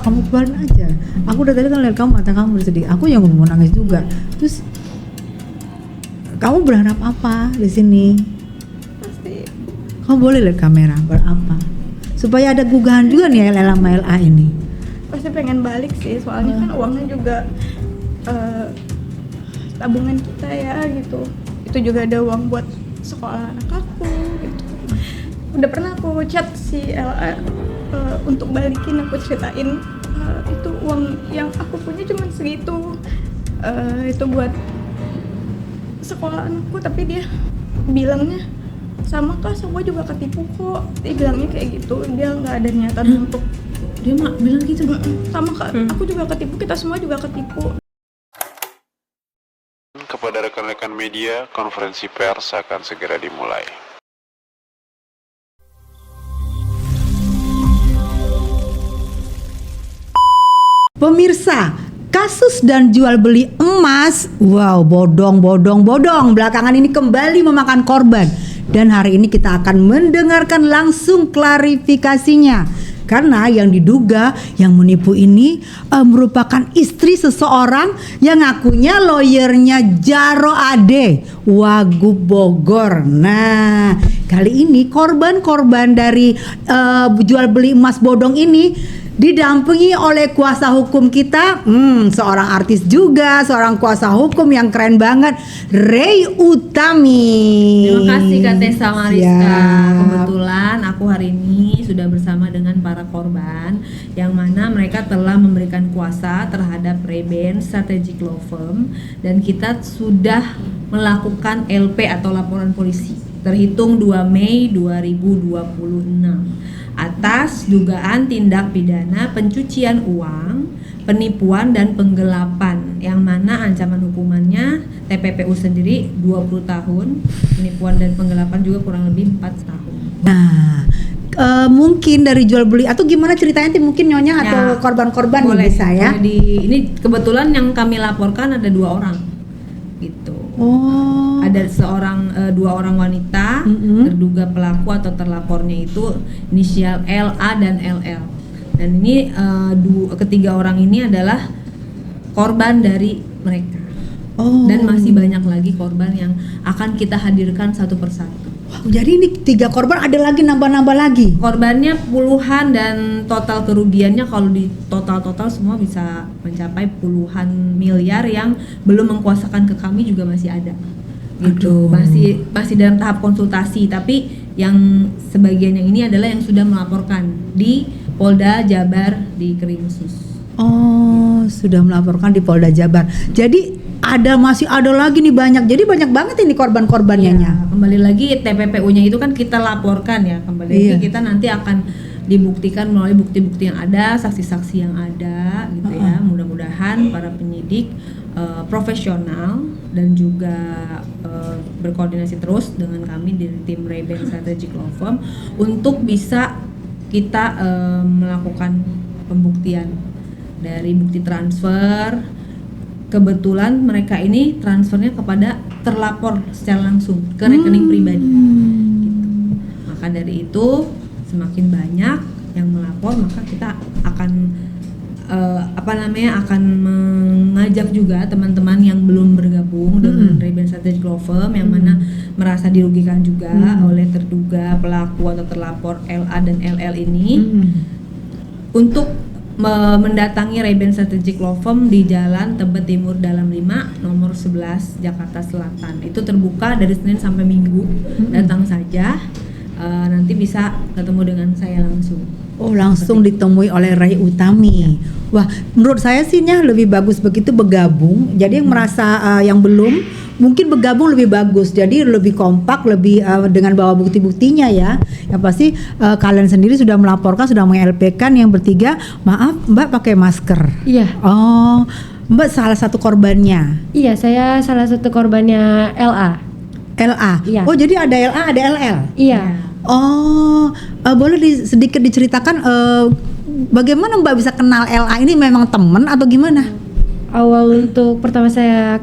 kamu keluarin aja. Aku udah tadi kan lihat kamu, mata kamu bersedih. Aku yang mau nangis juga. Terus kamu berharap apa di sini? Pasti Kamu boleh lihat kamera, berapa? Supaya ada gugahan juga nih LL sama LA ini. pasti pengen balik sih, soalnya kan uangnya juga tabungan kita ya gitu. Itu juga ada uang buat sekolah anak aku gitu. Udah pernah aku chat si LA untuk balikin, aku ceritain itu uang yang aku punya cuma segitu, itu buat sekolah anakku, tapi dia bilangnya sama kak, semua juga ketipu kok. Dia bilangnya kayak gitu, dia nggak ada niatan untuk. Dia mak bilang gitu. Sama kak, aku juga ketipu, kita semua juga ketipu. Kepada rekan-rekan media, konferensi pers akan segera dimulai. Pemirsa, kasus dan jual beli emas, wow, bodong. Belakangan ini kembali memakan korban. Dan hari ini kita akan mendengarkan langsung klarifikasinya. Karena yang diduga yang menipu ini merupakan istri seseorang yang ngakunya lawyernya Jaro Ade, Wagub Bogor. Nah, kali ini korban-korban dari jual beli emas bodong ini didampingi oleh kuasa hukum kita, seorang artis juga, seorang kuasa hukum yang keren banget, Ray Utami. Terima kasih Kak Tessa Mariska. Siap. Kebetulan aku hari ini sudah bersama dengan para korban, yang mana mereka telah memberikan kuasa terhadap Ray-Ban Strategic Law Firm, dan kita sudah melakukan LP atau laporan polisi terhitung 2 Mei 2026 atas dugaan tindak pidana pencucian uang, penipuan dan penggelapan, yang mana ancaman hukumannya TPPU sendiri 20 tahun, penipuan dan penggelapan juga kurang lebih 4 tahun. Nah, mungkin dari jual beli atau gimana ceritanya, mungkin Nyonya atau korban-korban boleh, bisa ya? Ini kebetulan yang kami laporkan ada 2 orang gitu. Oh. Ada dua orang wanita, terduga pelaku atau terlapornya itu inisial LA dan LL. Dan ini ketiga orang ini adalah korban dari mereka. Oh. Dan masih banyak lagi korban yang akan kita hadirkan satu persatu. Wow, jadi ini 3 korban, ada lagi nambah-nambah lagi. Korbannya puluhan dan total kerugiannya kalau di total semua bisa mencapai puluhan miliar yang belum mengkuasakan ke kami juga masih ada. Gitu. Aduh. Masih dalam tahap konsultasi, tapi yang sebagian yang ini adalah yang sudah melaporkan di Polda Jabar di Krimsus. Oh, sudah melaporkan di Polda Jabar. Jadi masih ada lagi nih banyak. Jadi banyak banget ini korban-korbannya. Ya, kembali lagi TPPU-nya itu kan kita laporkan ya. Kembali lagi kita nanti akan dibuktikan melalui bukti-bukti yang ada, saksi-saksi yang ada gitu ya. Mudah-mudahan para penyidik profesional dan juga berkoordinasi terus dengan kami di tim Ray-Ban Strategic Law Firm untuk bisa kita melakukan pembuktian dari bukti transfer. Kebetulan mereka ini transfernya kepada terlapor secara langsung ke rekening pribadi gitu. Maka dari itu semakin banyak yang melapor, maka kita akan akan mengajak juga teman-teman yang belum bergabung dengan Ray-Ban Strategic Law Firm yang mana merasa dirugikan juga oleh terduga pelaku atau terlapor LA dan LL ini untuk mendatangi Ray-Ban Strategic Law Firm di Jalan Tebet Timur Dalam 5 nomor 11 Jakarta Selatan. Itu terbuka dari Senin sampai Minggu. Datang saja, nanti bisa ketemu dengan saya langsung. Oh, langsung ditemui oleh Ray Utami. Wah, menurut saya sih lebih bagus begitu bergabung. Jadi yang merasa yang belum mungkin bergabung lebih bagus. Jadi lebih kompak, lebih dengan bawa bukti-buktinya ya. Yang pasti kalian sendiri sudah melaporkan, sudah meng-LP-kan yang bertiga. Maaf, Mbak pakai masker. Iya. Oh, Mbak salah satu korbannya. Iya, saya salah satu korbannya LA. LA. Iya. Oh, jadi ada LA, ada LL. Iya. Oh, boleh sedikit diceritakan bagaimana Mbak bisa kenal LA ini, memang teman atau gimana? Awal untuk pertama saya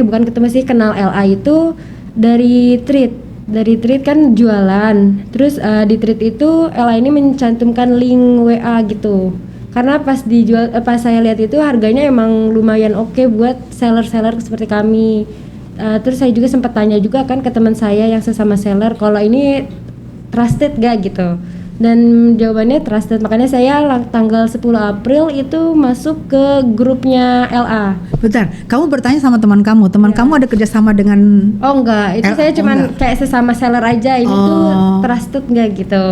bukan ketemu sih, kenal LA itu dari tweet. Dari tweet kan jualan. Terus di tweet itu LA ini mencantumkan link WA gitu. karena pas saya lihat itu harganya emang lumayan oke buat seller-seller seperti kami. Terus saya juga sempat tanya juga kan ke teman saya yang sesama seller kalau ini trusted gak gitu, dan jawabannya trusted, makanya saya tanggal 10 April itu masuk ke grupnya LA. Bentar, kamu bertanya sama teman kamu ada kerjasama dengan? Oh enggak, itu saya cuman enggak. kayak sesama seller aja, ini tuh trusted gak gitu.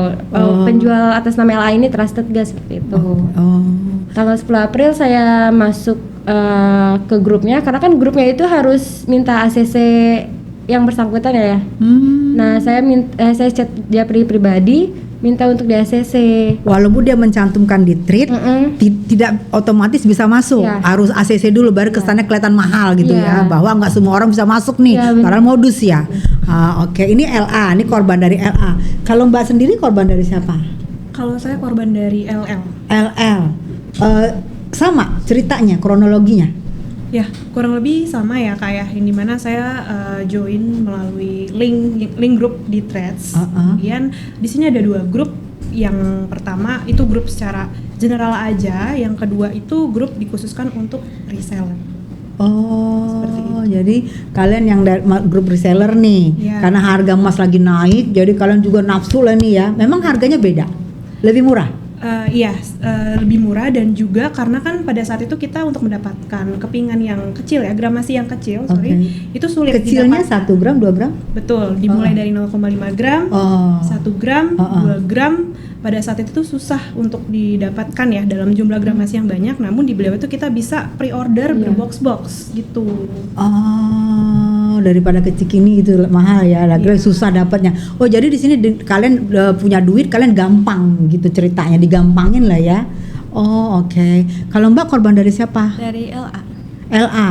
Penjual atas nama LA ini trusted gak, seperti itu. Tanggal 10 April saya masuk ke grupnya, karena kan grupnya itu harus minta ACC yang bersangkutan ya. Nah saya chat dia pribadi minta untuk di ACC. Walaupun dia mencantumkan di Treat, tidak otomatis bisa masuk. Ya. Harus ACC dulu baru kesannya kelihatan mahal gitu ya. Ya. Bahwa nggak semua orang bisa masuk nih, Ya, benar. karena modus ya. Oke, ini LA, ini korban dari LA. Kalau Mbak sendiri korban dari siapa? Kalau saya korban dari LL. LL. Sama ceritanya, kronologinya. Ya, kurang lebih sama ya kayak yang dimana saya join melalui link grup di Threads. Kemudian di sini ada 2 grup. Yang pertama itu grup secara general aja, yang kedua itu grup dikhususkan untuk reseller. Jadi kalian yang dari grup reseller nih, karena harga emas lagi naik, jadi kalian juga nafsu lah nih ya. Memang harganya beda, lebih murah. Lebih murah, dan juga karena kan pada saat itu kita untuk mendapatkan kepingan yang kecil ya, gramasi yang kecil, itu sulit. Kecilnya didapat. 1 gram, 2 gram? Betul, dimulai dari 0,5 gram, 1 gram, 2 gram. Pada saat itu tuh susah untuk didapatkan ya dalam jumlah gramasi yang banyak. Namun di beliau itu kita bisa pre-order berbox-box gitu. Daripada kecikini gitu mahal ya, lagi susah dapatnya. Jadi di sini kalian punya duit, kalian gampang gitu ceritanya, digampangin lah ya. Oke. Kalau Mbak korban dari siapa? Dari LA. LA.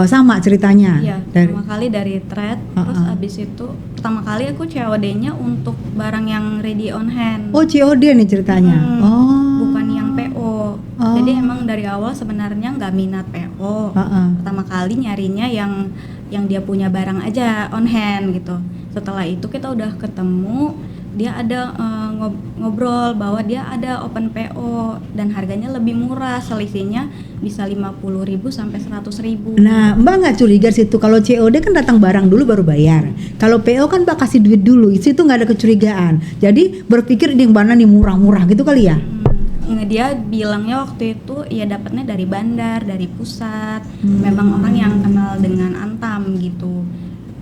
Sama ceritanya. Iya, pertama kali dari Thread, terus abis itu pertama kali aku COD-nya untuk barang yang ready on hand. COD nih ceritanya. Bukan yang PO. Jadi emang dari awal sebenarnya nggak minat PO. Pertama kali nyarinya yang dia punya barang aja on hand gitu. Setelah itu kita udah ketemu, dia ada ngobrol bahwa dia ada open PO dan harganya lebih murah, selisihnya bisa 50.000 sampai 100.000. Nah, Mbak nggak curiga situ, kalau COD kan datang barang dulu baru bayar. Kalau PO kan Mbak kasih duit dulu, itu nggak ada kecurigaan. Jadi berpikir ini yang mana nih murah-murah gitu kali ya? Dia bilangnya waktu itu ya dapatnya dari bandar, dari pusat. Memang orang yang kenal dengan Antam gitu.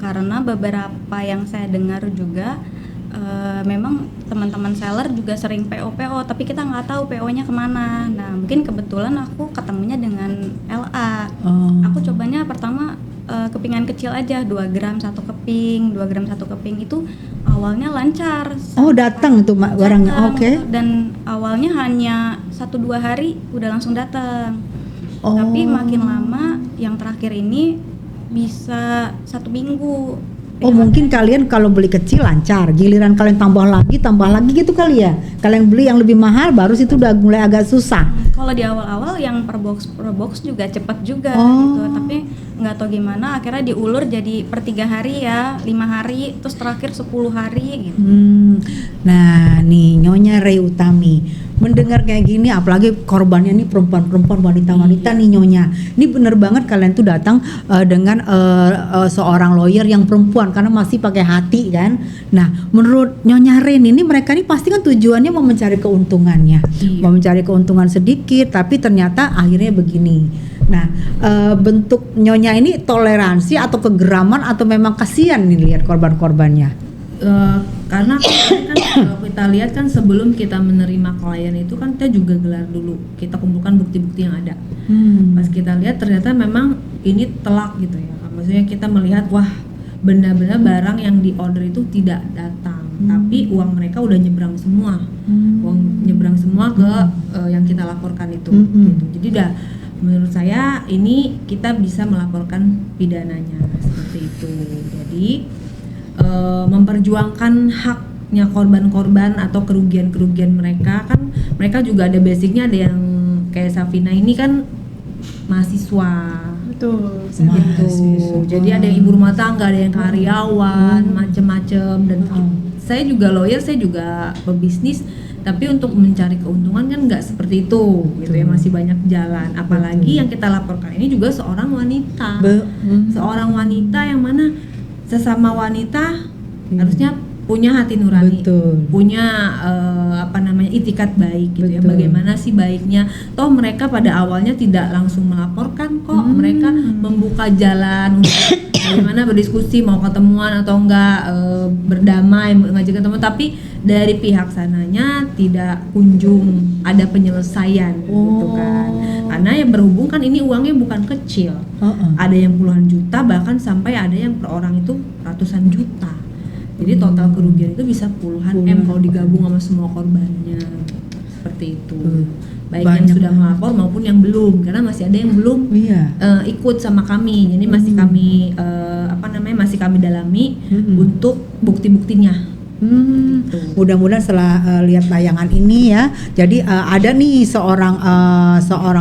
Karena beberapa yang saya dengar juga memang teman-teman seller juga sering PO, tapi kita nggak tahu PO-nya kemana. Nah mungkin kebetulan aku ketemunya dengan LA. Aku cobanya pertama kepingan kecil aja, 2 gram 1 keping, 2 gram 1 keping itu awalnya lancar. Datang tuh barangnya, oke. Dan awalnya hanya 1-2 hari udah langsung datang. Tapi makin lama yang terakhir ini bisa 1 minggu. Mungkin kalian kalau beli kecil lancar, giliran kalian tambah lagi gitu kali ya. Kalian beli yang lebih mahal baru situ udah mulai agak susah. Kalau di awal-awal yang per box juga cepat juga gitu, tapi nggak tahu gimana akhirnya diulur jadi per 3 hari ya, 5 hari, terus terakhir 10 hari gitu. Nah nih Nyonya Rey Utami mendengar kayak gini, apalagi korbannya nih perempuan-perempuan, wanita-wanita nih Nyonya. Ini bener banget kalian tuh datang dengan seorang lawyer yang perempuan karena masih pakai hati kan. Nah menurut Nyonya Rey ini mereka nih pasti kan tujuannya mau mencari keuntungannya, mau mencari keuntungan sedikit, tapi ternyata akhirnya begini. Nah bentuk Nyonya ini toleransi atau kegeraman atau memang kasihan nih lihat korban-korbannya? Karena kan kalau kita lihat kan sebelum kita menerima klien itu kan kita juga gelar dulu, kita kumpulkan bukti-bukti yang ada. Pas kita lihat ternyata memang ini telak gitu ya, maksudnya kita melihat wah benar-benar barang yang di order itu tidak datang, tapi uang mereka udah nyebrang semua, uang nyebrang semua ke yang kita laporkan itu. Gitu. Jadi udah menurut saya ini kita bisa melaporkan pidananya seperti itu. Jadi memperjuangkan haknya korban-korban atau kerugian-kerugian mereka, kan mereka juga ada basicnya, ada yang kayak Safina ini kan mahasiswa. Betul. Gitu. Jadi ada yang ibu rumah tangga, ada yang karyawan, macem-macem. Dan saya juga lawyer, saya juga pebisnis. Tapi untuk mencari keuntungan kan nggak seperti itu gitu ya, masih banyak jalan. Apalagi yang kita laporkan ini juga seorang wanita. Seorang wanita yang mana sesama wanita harusnya punya hati nurani, punya itikat baik gitu ya. Bagaimana sih baiknya? Toh mereka pada awalnya tidak langsung melaporkan kok, mereka membuka jalan untuk bagaimana berdiskusi, mau ketemuan atau enggak, berdamai, ngajak ketemu, tapi dari pihak sananya tidak kunjung ada penyelesaian gitu kan. Karena yang berhubung kan ini uangnya bukan kecil, ada yang puluhan juta, bahkan sampai ada yang per orang itu ratusan juta. Jadi total kerugian itu bisa puluhan M kalau digabung sama semua korbannya. Seperti itu. Baik yang sudah melapor maupun yang belum, karena masih ada yang belum ikut sama kami. Jadi masih kami masih kami dalami untuk bukti-buktinya. Mudah-mudahan setelah lihat tayangan ini ya, jadi ada nih seorang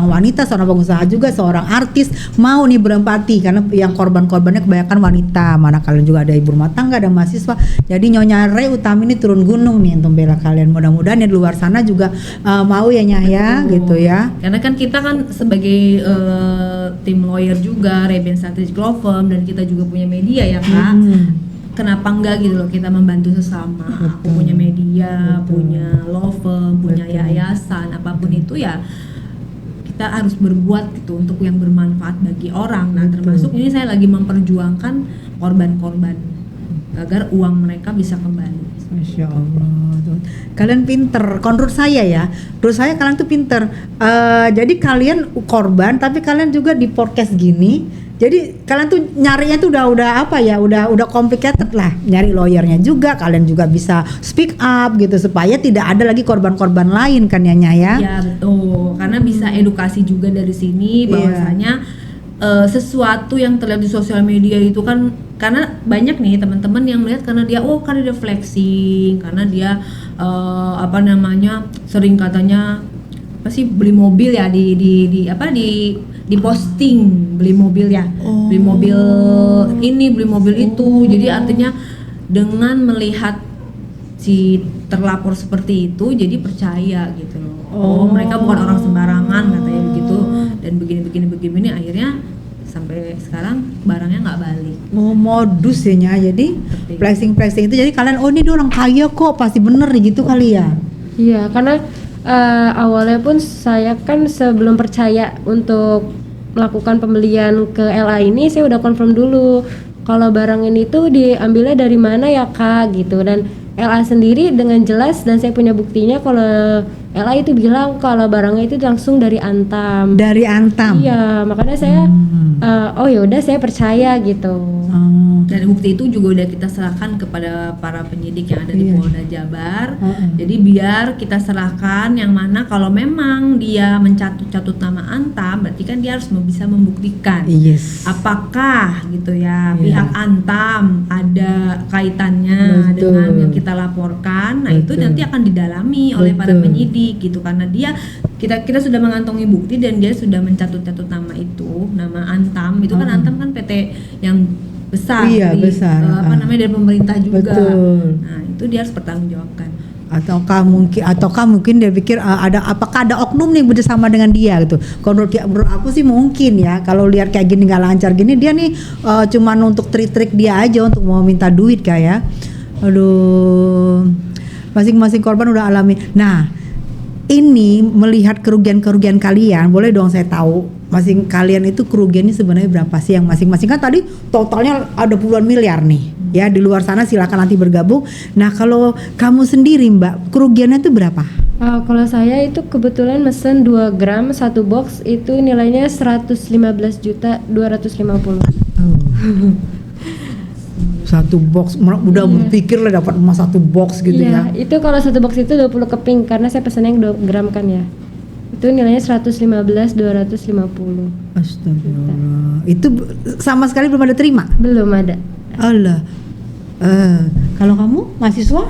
wanita, seorang pengusaha juga, seorang artis mau nih berempati, karena yang korban-korbannya kebanyakan wanita, mana kalian juga ada ibu rumah tangga, ada mahasiswa. Jadi Nyonya Re Utami ini turun gunung nih untuk bela kalian. Mudah-mudahan ya di luar sana juga mau ya Nyah ya, gitu ya. Karena kan kita kan sebagai tim lawyer juga, Rebel Strategic Law Firm, dan kita juga punya media ya Kak. Kenapa enggak gitu loh kita membantu sesama. Aku punya media, punya law firm, punya yayasan, apapun itu ya kita harus berbuat gitu untuk yang bermanfaat bagi orang. Nah termasuk ini saya lagi memperjuangkan korban-korban agar uang mereka bisa kembali. Masya Allah, kalian pinter. Menurut saya ya, menurut saya kalian tuh pinter. Jadi kalian korban, tapi kalian juga di podcast gini. Jadi kalian tuh nyarinya tuh udah apa ya, udah complicated lah. Nyari lawyernya juga, kalian juga bisa speak up gitu supaya tidak ada lagi korban-korban lain kan ya Nyah ya. Ya betul, karena bisa edukasi juga dari sini bahwasanya sesuatu yang terlihat di sosial media itu kan, karena banyak nih teman-teman yang melihat karena dia flexing, karena dia sering katanya beli mobil ya di posting beli mobil ya, beli mobil ini, beli mobil itu. Jadi artinya dengan melihat si terlapor seperti itu jadi percaya gitu loh. Mereka bukan orang sembarangan katanya begitu, dan begini akhirnya sampai sekarang barangnya nggak balik. Modus ya Nyah. Jadi flexing itu jadi kalian ini dia orang kaya kok, pasti bener gitu kali ya. Iya, karena awalnya pun saya kan sebelum percaya untuk melakukan pembelian ke LA ini, saya udah confirm dulu kalau barang ini tuh diambilnya dari mana ya Kak gitu, dan LA sendiri dengan jelas dan saya punya buktinya kalau LA itu bilang kalau barangnya itu langsung dari Antam. Dari Antam. Iya, makanya saya yaudah saya percaya gitu. Dan bukti itu juga udah kita serahkan kepada para penyidik yang ada di Polda Jabar. Jadi biar kita serahkan yang mana kalau memang dia mencatut nama Antam, berarti kan dia harus bisa membuktikan apakah gitu ya pihak Antam ada kaitannya dengan yang kita laporkan. Nah itu nanti akan didalami oleh para penyidik gitu, karena kita sudah mengantongi bukti dan dia sudah mencatut nama itu, nama Antam itu kan Antam kan PT yang besar, besar. Dari pemerintah juga. Nah itu dia harus bertanggungjawabkan. Ataukah mungkin dia pikir apakah ada oknum nih bersama dengan dia gitu. Kalau menurut aku sih mungkin ya, kalau lihat kayak gini nggak lancar gini, dia nih cuman untuk trik-trik dia aja untuk mau minta duit kayak. Aduh, masing-masing korban udah alami. Nah ini melihat kerugian kalian, boleh dong saya tahu kalian itu kerugiannya sebenarnya berapa sih yang masing-masing? Kan tadi totalnya ada puluhan miliar nih ya, di luar sana silakan nanti bergabung. Nah kalau kamu sendiri Mbak, kerugiannya itu berapa? Kalau saya itu kebetulan mesen 2 gram 1 box itu nilainya 115.250.000. Satu box, udah berpikir lah dapat emas 1 box gitu ya. Itu kalau 1 box itu 20 keping karena saya pesannya yang 2 gram kan ya. Itu nilainya 115.250. Astagfirullah. Itu sama sekali belum ada terima? Belum ada. Allah. Kalau kamu mahasiswa?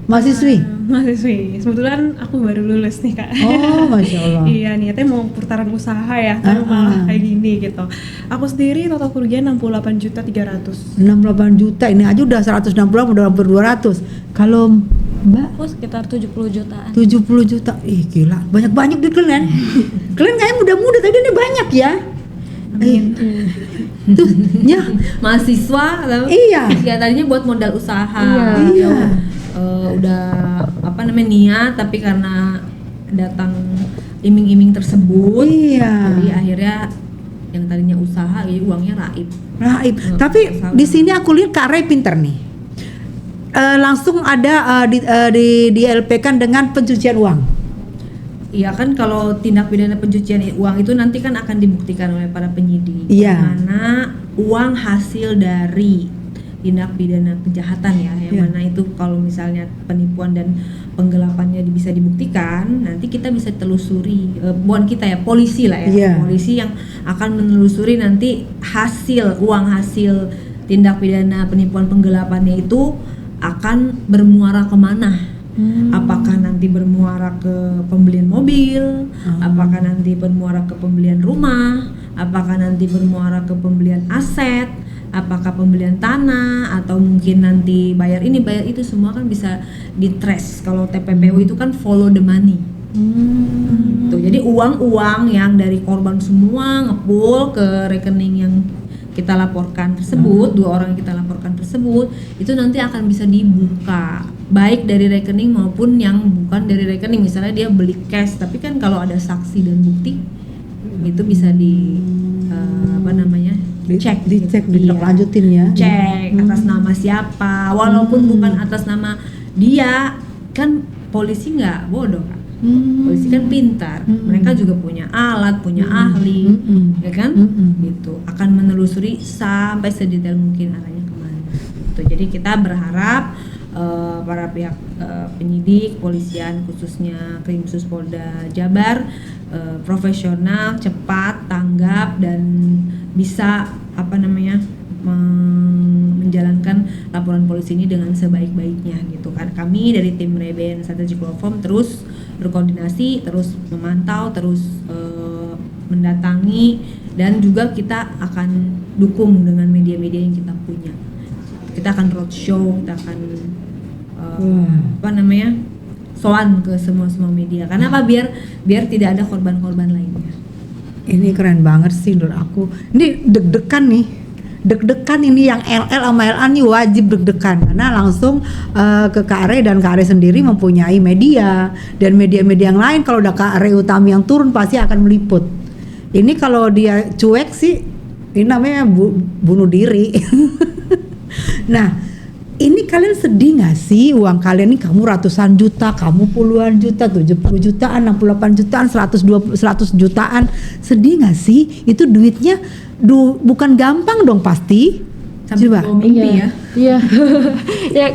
Mahasiswi? Mahasiswi. Kebetulan aku baru lulus nih Kak. Oh, Masya Allah. Iya, niatnya mau putaran usaha ya, tapi malah kayak gini gitu. Aku sendiri total kerugian 68.300.000. 68 juta, ini aja udah 160, udah hampir 200. Kalau Mbak? Aku sekitar 70 jutaan. 70 juta. Ih gila, banyak-banyak duit kalian. Kalian kayaknya muda-muda tapi ini banyak ya. Amin. Tuh, ya. Mahasiswa Iya. ya tadinya buat modal usaha. Iya. Udah apa namanya niat tapi karena datang iming-iming tersebut, Iya. jadi akhirnya yang tadinya usaha jadi uangnya raib. Tapi di sini aku lihat Kak Ray pinter nih. Langsung ada di LP kan dengan pencucian uang. Iya kan kalau tindak pidana pencucian uang itu nanti kan akan dibuktikan oleh para penyidik. Iya. Mana uang hasil dari tindak pidana kejahatan ya, yang Iya. mana itu kalau misalnya penipuan dan penggelapannya bisa dibuktikan, nanti kita bisa telusuri, bukan kita ya, polisi lah ya, Iya. polisi yang akan menelusuri nanti uang hasil tindak pidana penipuan penggelapannya itu akan bermuara kemana. Apakah nanti bermuara ke pembelian mobil, apakah nanti bermuara ke pembelian rumah, apakah nanti bermuara ke pembelian aset, apakah pembelian tanah, atau mungkin nanti bayar ini bayar itu, semua kan bisa di-trace. Kalau TPPU itu kan follow the money. Tuh, jadi uang-uang yang dari korban semua ngepul ke rekening yang kita laporkan tersebut, 2 orang yang kita laporkan tersebut, itu nanti akan bisa dibuka baik dari rekening maupun yang bukan dari rekening. Misalnya dia beli cash, tapi kan kalau ada saksi dan bukti itu bisa dicek, dicek, gitu. ditindaklanjutin ya. Cek atas nama siapa, walaupun bukan atas nama dia, kan polisi nggak bodoh kan. Polisi kan pintar, mereka juga punya alat, punya ahli, ya kan? Gitu, akan menelusuri sampai sedetail mungkin arahnya kemana. Gitu. Jadi kita berharap para pihak penyidik, polisian khususnya Krimsus Polda Jabar profesional, cepat, tanggap dan bisa menjalankan laporan polisi ini dengan sebaik-baiknya gitu kan. Kami dari tim Reben Strategic Law Firm terus berkoordinasi, terus memantau, terus mendatangi, dan juga kita akan dukung dengan media-media yang kita punya. Kita akan roadshow, kita akan soan ke semua media. Karena apa? Biar tidak ada korban-korban lainnya. Ini keren banget sih menurut aku. Ini deg-degan nih. Deg-degan ini yang LL sama LA nih wajib deg-degan karena langsung ke Kak Ray, dan Kak Ray sendiri mempunyai media, dan media-media yang lain kalau udah Kak Ray Utami yang turun pasti akan meliput. Ini kalau dia cuek sih ini namanya bunuh diri. Nah, ini kalian sedih gak sih uang kalian ini, kamu ratusan juta, kamu puluhan juta, 70 jutaan, 68 jutaan, 100 jutaan, sedih gak sih? Itu duitnya bukan gampang dong pasti. Sampai Coba. bawa mimpi ya. Iya. Ya,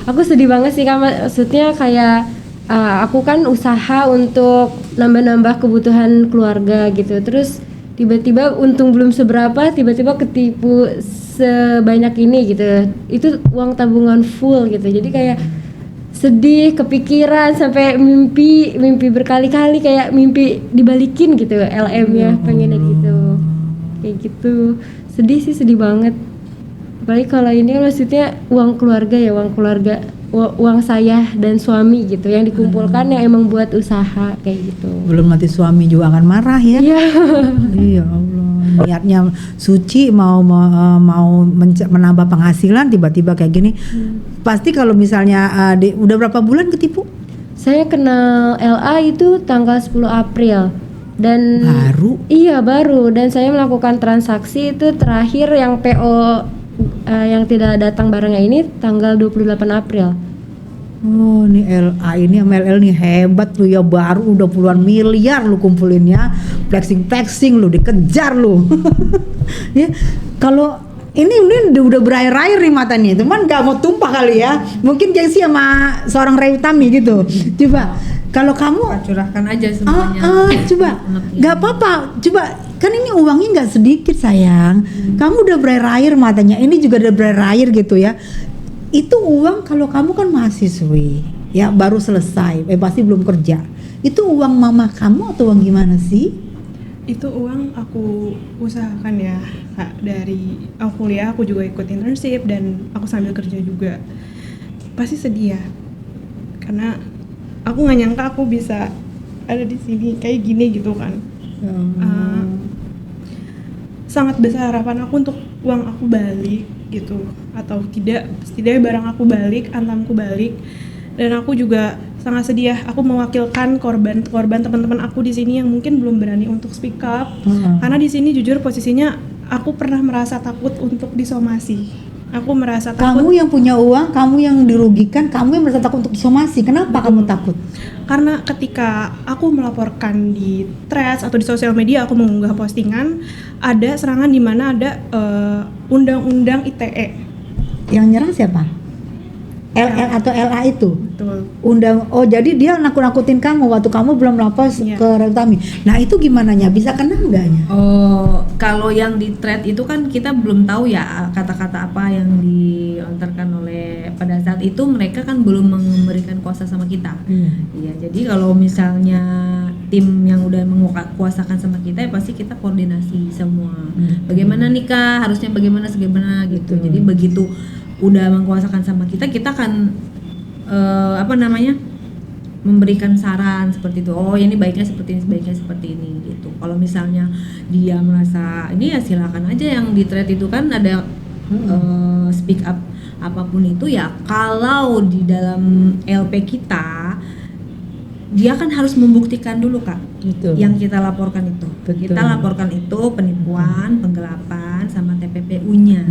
aku sedih banget sih, maksudnya kayak aku kan usaha untuk nambah-nambah kebutuhan keluarga gitu. Terus tiba-tiba untung belum seberapa, tiba-tiba ketipu sebanyak ini gitu. Itu uang tabungan full gitu. Jadi kayak sedih, kepikiran, sampai mimpi berkali-kali kayak mimpi dibalikin gitu LM-nya, pengennya gitu. Kayak gitu. Sedih sih, sedih banget. Apalagi kalau ini kan maksudnya uang keluarga, uang saya dan suami gitu yang dikumpulkan yang emang buat usaha kayak gitu. Belum nanti suami juga akan marah ya. Iya. Iya Allah, niatnya suci mau menambah penghasilan tiba-tiba kayak gini. Pasti kalau misalnya udah berapa bulan ketipu? Saya kenal LA itu tanggal 10 April dan Baru? Iya, baru, dan saya melakukan transaksi itu terakhir yang PO yang tidak datang barangnya ini tanggal 28 April. Oh, nih LA ini sama LL nih hebat lu ya, baru udah puluhan miliar lu kumpulinnya, flexing lu, dikejar lu. Ya, kalau ini udah berair-air nih matanya, cuman gak mau tumpah kali ya. Mungkin gengsi sama seorang Ray Utami gitu. Coba kalau kamu Curahkan aja semuanya. coba nggak apa-apa, coba kan ini uangnya nggak sedikit sayang. Kamu udah berair-air matanya, ini juga udah berair-air gitu ya. Itu uang kalau kamu kan mahasiswi ya, baru selesai, pasti belum kerja. Itu uang mama kamu atau uang gimana sih? Itu uang aku usahakan ya, Kak. Dari aku kuliah aku juga ikut internship dan aku sambil kerja juga. Pasti sedih ya, karena aku nggak nyangka aku bisa ada di sini kayak gini gitu kan. Sangat besar harapan aku untuk uang aku balik gitu, atau tidak, setidaknya barang aku balik, antamku balik. Dan aku juga sangat sedih, aku mewakilkan korban teman-teman aku di sini yang mungkin belum berani untuk speak up. Karena di sini jujur posisinya aku pernah merasa takut untuk disomasi. Aku merasa takut. Kamu yang punya uang, kamu yang dirugikan, kamu yang merasa takut untuk disomasi. Kenapa kamu takut? Karena ketika aku melaporkan di threads atau di sosial media, aku mengunggah postingan, ada serangan di mana ada undang-undang ITE. Yang nyerang siapa? LL atau LA itu? Betul. Jadi dia nakut-nakutin kamu waktu kamu belum lapor Iya. ke Revtami. Nah itu gimana nya? Bisa kena enggaknya? Kalau yang di thread itu kan kita belum tahu ya kata-kata apa yang dilontarkan oleh, pada saat itu mereka kan belum memberikan kuasa sama kita. Iya, jadi kalau misalnya tim yang udah menguasakan sama kita ya pasti kita koordinasi semua. Bagaimana nih Kak, harusnya bagaimana gitu. Jadi begitu udah menguasakan sama kita akan memberikan saran seperti itu. Oh, ini baiknya seperti ini, sebaiknya seperti ini gitu. Kalau misalnya dia merasa ini ya silakan aja, yang di thread itu kan ada speak up apapun itu ya. Kalau di dalam LP kita dia kan harus membuktikan dulu Kak. Betul. Yang kita laporkan itu. Betul. Kita laporkan itu penipuan, penggelapan sama TPPU-nya.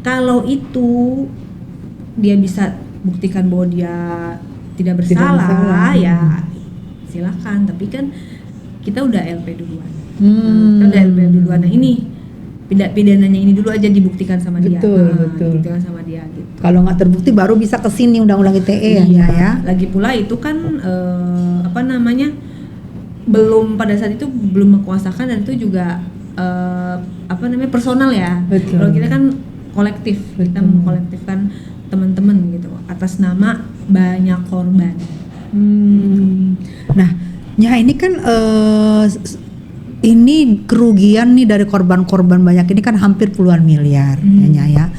Kalau itu dia bisa buktikan bahwa dia tidak bersalah, ya silakan. Tapi kan kita udah LP duluan. Kita udah LP duluan. Nah ini pidananya ini dulu aja dibuktikan sama dia. Betul. Dibuktikan sama dia gitu. Kalau nggak terbukti baru bisa ke sini undang-undang ITE ya. Lagi pula itu kan belum, pada saat itu belum mengkuasakan, dan itu juga personal ya. Betul. Kalau kita kan kolektif, kita mengkolektifkan teman-teman gitu atas nama banyak korban. Nah, ya ini kan ini kerugian nih dari korban-korban banyak ini kan hampir puluhan miliar ya.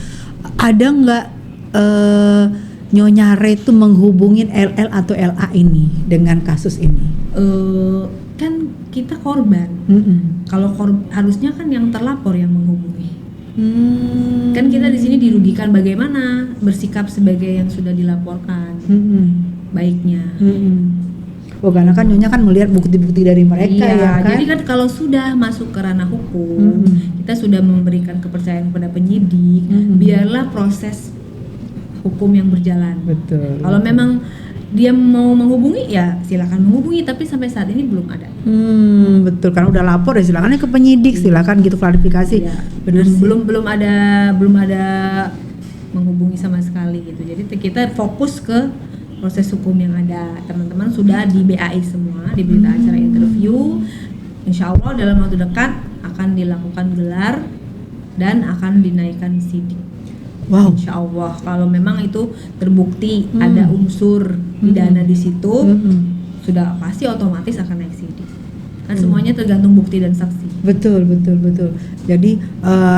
Ada nggak Nyonya Re itu menghubungin LL atau LA ini dengan kasus ini? Kan kita korban. Kalau harusnya kan yang terlapor yang menghubungi. Kan kita di sini dirugikan, bagaimana bersikap sebagai yang sudah dilaporkan baiknya. Oh, karena kan Nyonya kan melihat bukti-bukti dari mereka ya kan. Jadi kan kalau sudah masuk ke ranah hukum, kita sudah memberikan kepercayaan kepada penyidik, biarlah proses hukum yang berjalan. Betul. Kalau memang dia mau menghubungi ya silakan menghubungi, tapi sampai saat ini belum ada. Betul, karena udah lapor ya silakan ke penyidik, silakan gitu klarifikasi. Ya, Bener sih. belum ada menghubungi sama sekali gitu. Jadi kita fokus ke proses hukum yang ada. Teman-teman sudah di BAI semua, di berita acara interview. Insya Allah dalam waktu dekat akan dilakukan gelar dan akan dinaikkan sidik. Wow. Insya Allah kalau memang itu terbukti ada unsur pidana di situ, sudah pasti otomatis akan naik sidik. Kan semuanya tergantung bukti dan saksi. Betul. Jadi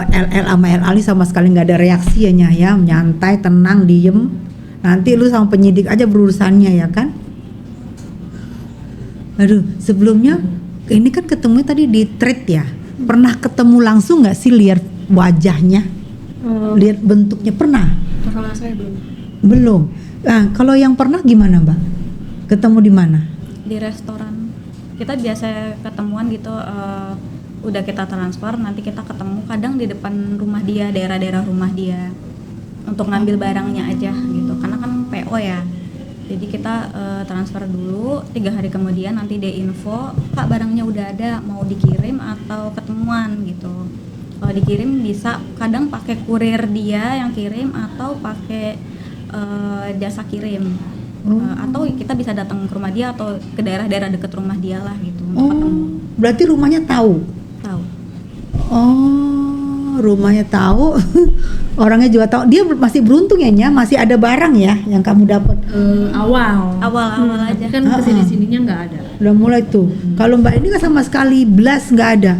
LL sama LA sama sekali nggak ada reaksi ya, nyantai, tenang, diem. Nanti lu sama penyidik aja berurusannya ya kan. Aduh, sebelumnya ini kan ketemu tadi di thread ya. Pernah ketemu langsung nggak sih, lihat wajahnya? Lihat bentuknya pernah? Kalau saya belum. Belum. Nah, kalau yang pernah gimana, Mbak? Ketemu di mana? Di restoran. Kita biasa ketemuan gitu, udah kita transfer, nanti kita ketemu kadang di depan rumah dia, daerah-daerah rumah dia, untuk ngambil barangnya aja gitu, karena kan PO ya. Jadi kita transfer dulu, 3 hari kemudian nanti dia info, Kak barangnya udah ada, mau dikirim atau ketemuan gitu. Kalau dikirim bisa kadang pakai kurir dia yang kirim, atau pakai jasa kirim. Atau kita bisa datang ke rumah dia atau ke daerah-daerah dekat rumah dia lah gitu untuk ketemu. Berarti rumahnya tahu? Tahu. Oh, rumahnya tahu, orangnya juga tahu. Dia masih beruntung ya, Nya, masih ada barang ya yang kamu dapat. Awal-awal aja. Kan kesini-sininya nggak ada. Udah mulai tuh. Kalau Mbak ini kan sama sekali blas nggak ada.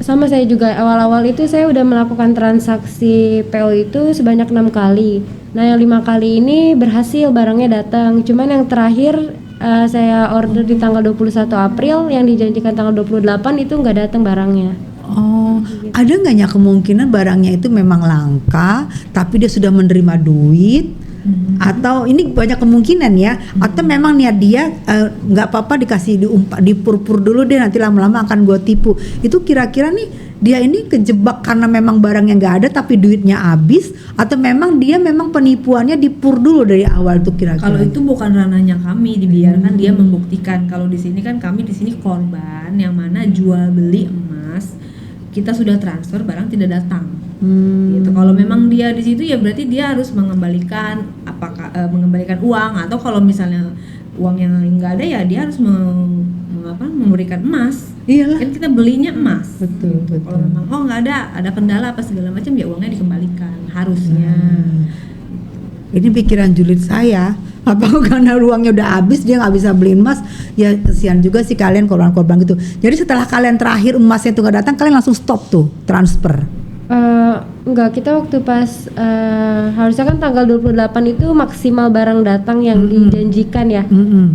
Sama saya juga, awal-awal itu saya udah melakukan transaksi PO itu sebanyak 6 kali. Nah yang 5 kali ini berhasil barangnya datang. Cuman yang terakhir saya order di tanggal 21 April, yang dijanjikan tanggal 28 itu nggak datang barangnya. Oh, ada nggak ya kemungkinan barangnya itu memang langka, tapi dia sudah menerima duit? Atau ini banyak kemungkinan ya, atau memang niat dia nggak apa-apa dikasih dipur-pur dulu deh, nanti lama-lama akan gue tipu. Itu kira-kira nih dia ini kejebak karena memang barangnya nggak ada tapi duitnya habis, atau memang dia memang penipuannya dipur dulu dari awal tuh kira-kira? Kalau itu bukan ranahnya kami, dibiarkan dia membuktikan. Kalau di sini kan kami di sini korban yang mana jual beli emas, kita sudah transfer barang tidak datang. Gitu. Kalau memang dia di situ ya berarti dia harus mengembalikan mengembalikan uang, atau kalau misalnya uang yang nggak ada ya dia harus memberikan emas. Iyalah. Kan kita belinya emas. Betul. Kalau memang nggak ada kendala apa segala macam ya uangnya dikembalikan harusnya. Ini pikiran julid saya. Apa karena uangnya udah habis dia nggak bisa beli emas? Ya kesian juga sih kalian korban-korban gitu. Jadi setelah kalian terakhir emasnya itu nggak datang, kalian langsung stop tuh transfer. Enggak, kita waktu pas harusnya kan tanggal 28 itu maksimal barang datang yang dijanjikan ya.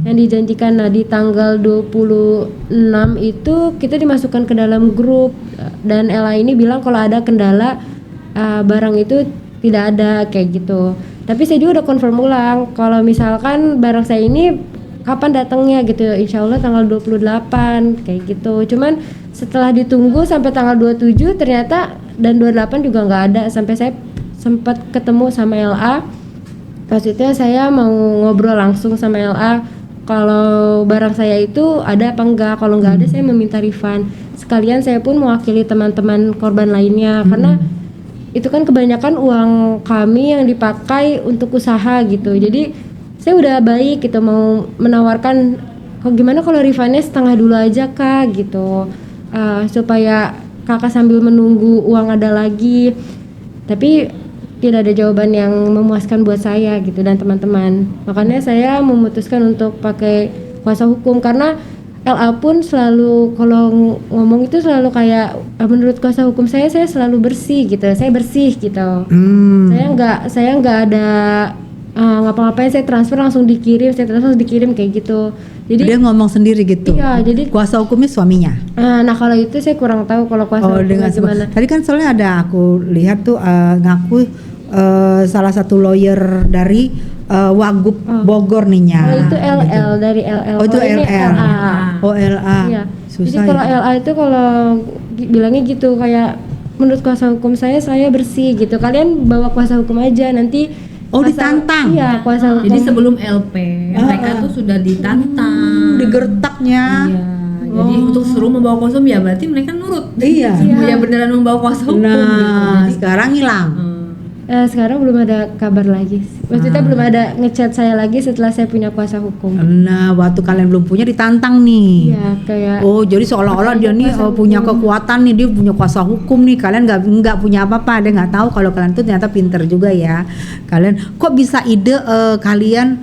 Yang dijanjikan. Nah, di tanggal 26 itu kita dimasukkan ke dalam grup dan Ella ini bilang kalau ada kendala barang itu tidak ada kayak gitu. Tapi saya juga udah confirm ulang kalau misalkan barang saya ini kapan datangnya gitu, insya Allah tanggal 28 kayak gitu. Cuman setelah ditunggu sampai tanggal 27 ternyata dan 28 juga nggak ada, sampai saya sempat ketemu sama LA. Maksudnya saya mau ngobrol langsung sama LA kalau barang saya itu ada apa enggak. Kalau nggak ada saya meminta refund. Sekalian saya pun mewakili teman-teman korban lainnya karena itu kan kebanyakan uang kami yang dipakai untuk usaha gitu. Jadi saya udah baik gitu mau menawarkan kok gimana kalau refundnya setengah dulu aja Kak gitu, supaya kakak sambil menunggu uang ada lagi. Tapi tidak ada jawaban yang memuaskan buat saya gitu dan teman-teman. Makanya saya memutuskan untuk pakai kuasa hukum karena LA pun selalu kalau ngomong itu selalu kayak menurut kuasa hukum saya selalu bersih gitu. Saya bersih gitu. Saya nggak ada ngapa-ngapain, saya transfer langsung dikirim kayak gitu. Jadi dia ngomong sendiri gitu. Iya, jadi kuasa hukumnya suaminya. Nah kalau itu saya kurang tahu kalau kuasa hukumnya gimana. Tadi kan soalnya ada aku lihat tuh ngaku salah satu lawyer dari Wagub Bogor nih Nya. Oh itu LL gitu. Dari LL. Oh itu LL. LA. Oh LA. Iya. Susah. Jadi kalau LA itu kalau bilangnya gitu kayak menurut kuasa hukum saya bersih gitu. Kalian bawa kuasa hukum aja nanti. Oh ditantang. Iya kuasa hukum. Jadi sebelum LP mereka tuh sudah ditantang. Digertaknya. Iya. Jadi untuk suruh membawa kuasa hukum ya berarti mereka nurut. Iya. Ya beneran membawa kuasa hukum. Nah gitu. Jadi, sekarang hilang. Sekarang belum ada kabar lagi. Maksudnya belum ada ngechat saya lagi setelah saya punya kuasa hukum. Nah, waktu kalian belum punya ditantang nih. Iya, kayak. Oh, jadi seolah-olah dia nih punya kekuatan nih, dia punya kuasa hukum nih. Kalian nggak punya apa-apa, dia nggak tahu kalau kalian tuh ternyata pinter juga ya. Kalian kok bisa ide kalian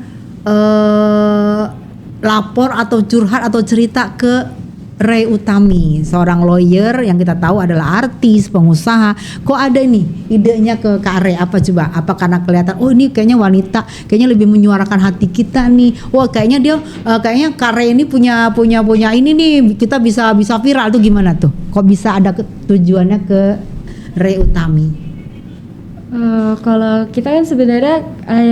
lapor atau curhat atau cerita ke Ray Utami, seorang lawyer yang kita tahu adalah artis, pengusaha. Kok ada nih idenya ke Kak Ray? Apa coba? Apa karena kelihatan oh ini kayaknya wanita, kayaknya lebih menyuarakan hati kita nih. Wah, kayaknya dia kayaknya Kak Ray ini punya ini nih, kita bisa viral tuh gimana tuh? Kok bisa ada tujuannya ke Ray Utami? Kalau kita kan sebenarnya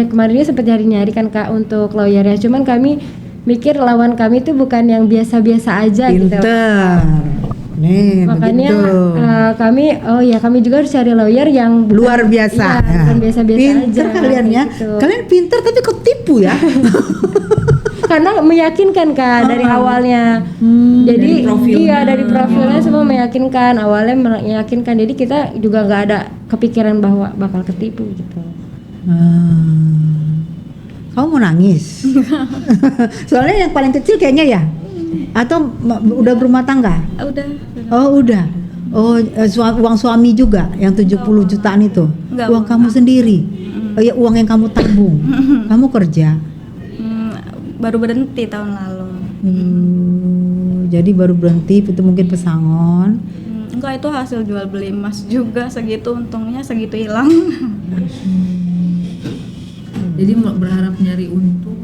kemarinnya sempat nyari-nyari kan Kak untuk lawyer ya. Cuman kami mikir lawan kami itu bukan yang biasa-biasa aja. Pinter. Gitu. Nih, makanya begitu. kami juga harus cari lawyer yang luar biasa. Iya, bukan biasa-biasa pinter aja. Kalian ya. Gitu. Kalian pinter tapi kok tipu ya? Karena meyakinkan Kak dari awalnya. Jadi dari profilnya semua meyakinkan, awalnya meyakinkan. Jadi kita juga nggak ada kepikiran bahwa bakal ketipu gitu. Kamu mau nangis? Soalnya yang paling kecil kayaknya ya? Atau udah berumah tangga? Udah. Oh udah. Oh, uang suami juga yang 70 jutaan itu. Enggak, Uang uang kamu aku. sendiri. Oh ya, uang yang kamu tabung. Kamu kerja. Baru berhenti tahun lalu. Jadi baru berhenti itu mungkin pesangon. Enggak, itu hasil jual beli emas juga segitu, untungnya segitu hilang. Jadi berharap nyari untung.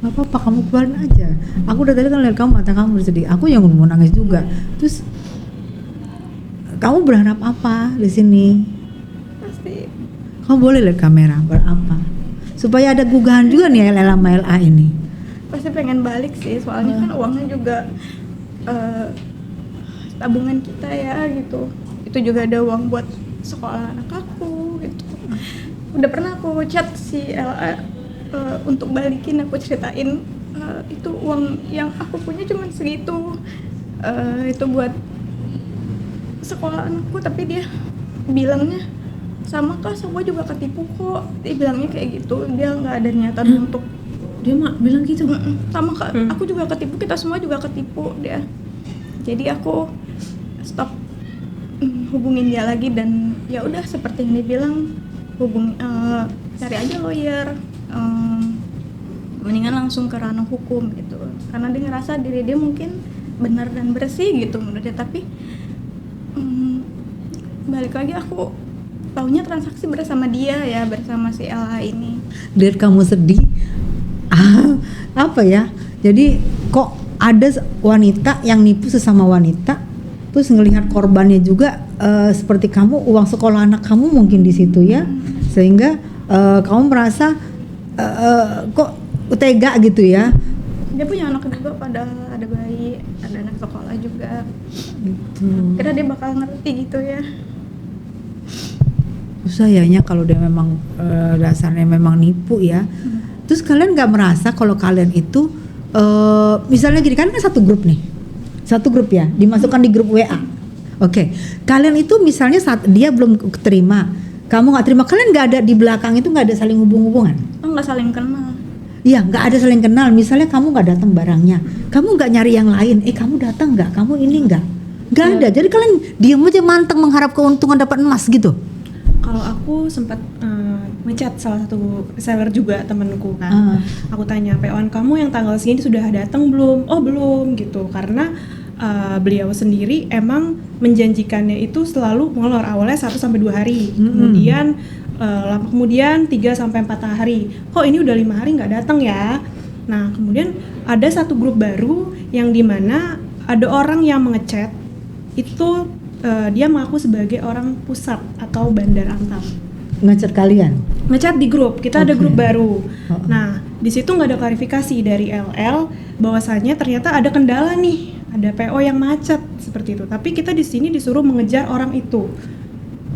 Gak apa-apa, kamu keluarin aja. Aku udah tadi kan lihat kamu, mata kamu bersedih. Aku yang mau nangis juga. Terus kamu berharap apa di sini? Pasti Kamu boleh lihat kamera, berapa? Supaya ada gugahan juga nih LL sama LA ini. pasti pengen balik sih, soalnya kan uangnya juga tabungan kita ya gitu. Itu juga ada uang buat sekolah anak aku gitu. Udah pernah aku chat si LA untuk balikin, aku ceritain itu uang yang aku punya cuma segitu, itu buat sekolah anakku, tapi dia bilangnya sama kak, semua juga ketipu kok. Dia bilangnya kayak gitu, dia nggak ada niatan untuk Dia bilang gitu. sama kak, aku juga ketipu, kita semua juga ketipu dia. Jadi aku stop hubungin dia lagi, dan ya udah seperti yang dia bilang, cari aja lawyer, mendingan langsung ke ranah hukum gitu, karena dia ngerasa diri dia mungkin benar dan bersih gitu menurut dia. Tapi balik lagi, aku taunya transaksi bersama dia ya, bersama si LH ini. Lihat kamu sedih. Apa ya? Jadi kok ada wanita yang nipu sesama wanita, terus ngelihat korbannya juga seperti kamu, uang sekolah anak kamu mungkin di situ ya, sehingga kamu merasa kok tega gitu ya. Dia punya anak juga, pada ada bayi, ada anak sekolah juga. Gitu. Kira dia bakal ngerti gitu ya. Sayangnya kalau dia memang dasarnya memang nipu ya. Terus kalian nggak merasa kalau kalian itu misalnya gini, kan satu grup nih, satu grup ya, dimasukkan di grup WA. Oke, kalian itu misalnya saat dia belum terima, kamu nggak terima, kalian nggak ada di belakang itu, nggak ada saling hubungan? Oh, nggak saling kenal. Iya, nggak ada saling kenal. Misalnya kamu nggak datang barangnya, kamu nggak nyari yang lain. Kamu datang nggak? Kamu ini nggak ada. Jadi kalian diam aja manteng mengharap keuntungan dapat emas gitu. Kalau aku sempat ngechat salah satu seller juga temenku kan, aku tanya PO-an kamu yang tanggal segini sudah datang belum? Oh belum gitu, karena beliau sendiri emang menjanjikannya itu selalu molor, awalnya 1-2 hari, kemudian lama kemudian 3-4 hari. Kok ini udah 5 hari nggak datang ya? Nah kemudian ada satu grup baru yang dimana ada orang yang mengechat itu. Dia mengaku sebagai orang pusat atau Bandar Antam. Ngechat kalian? Ngechat di grup, kita ada Oke. grup baru. Nah, di situ nggak ada klarifikasi dari LL bahwasanya ternyata ada kendala nih, ada PO yang macet seperti itu. Tapi kita di sini disuruh mengejar orang itu.